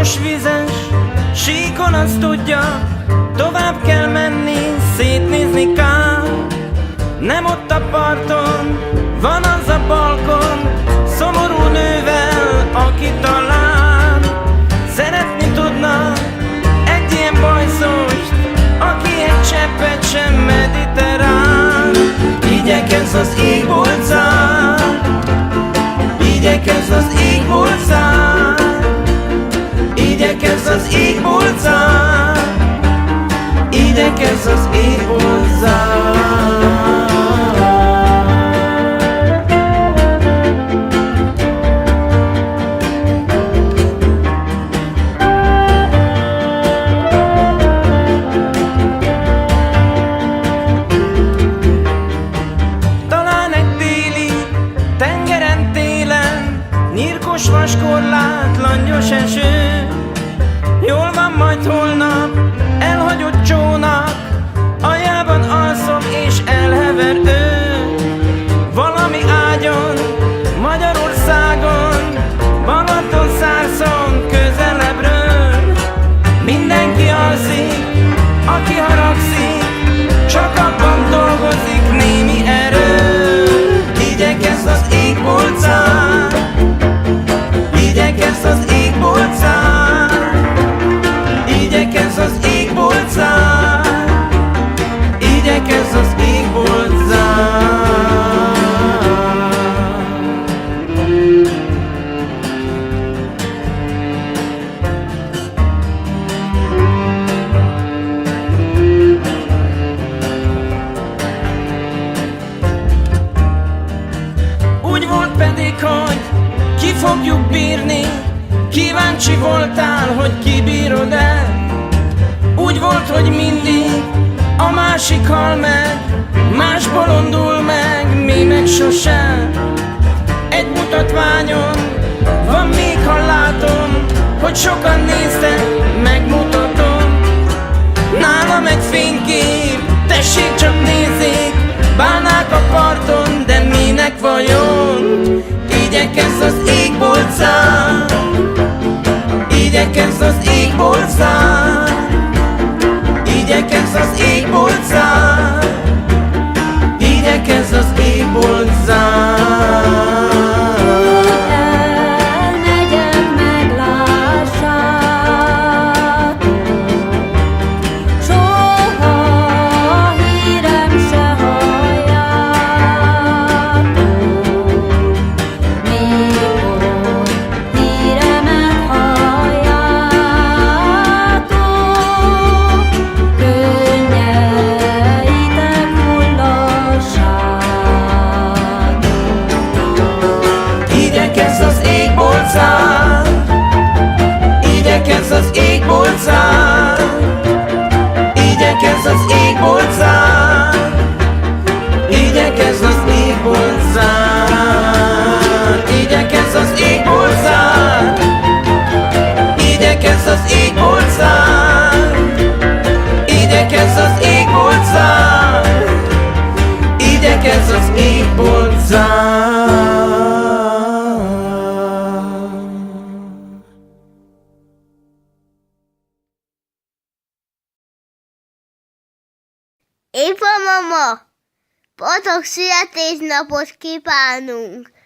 Piros vizes síkon azt tudja, tovább kell menni, szétnézni kár. Nem ott a parton, van az a balkon, szomorú nővel, aki talán szeretni tudna egy ilyen bajszost, aki egy cseppet sem mediterrán. Igyekezz az égbolcán, igyekezz az égbolcán, igyekezz az égbolcán, igyekezz az égbolcán. Vaskorlát, langyos eső, jól van, majd holnap elhagyott csónak aljában alszom és elhever ő. Valami ágyon, Magyarországon, Balatonszárszon, közelebbről mindenki alszik, aki haragszik, csak abban dolgozik némi erő. Igyekezz az égbolcán, igyekezz az égbolcán, igyekezz az égbolcán, igyekezz az égbolcán. Úgy volt pedig, hogy ki fogjuk bírni, kíváncsi voltál, hogy kibírod-e. Úgy volt, hogy mindig a másik hal meg, más bolondul meg, mi meg sosem. Egy mutatványon van még, ha látom, hogy sokan néztek, megmutatom. Nálam egy fénykép, tessék csak nézzék, bálnák a parton, de minek vajon? Igyekezz az égbolcán, igyekezz az égbolcán, igyekezz az égbolcán, igyekezz az égbolcán. Elmegyek, meglássátok, soha hírem se halljátok. Mikor híremet halljátok, könnyeitek hullassátok. Igyekezz az égbolcán, igyekezz az égbolcán, igyekezz az égbolcán, igyekezz az égbolcán, igyekezz az égbolcán, igyekezz az égbolcán, igyekezz az égbolcán, igyekezz az égbolcán. Éva mama, boldog születésnapot kívánunk!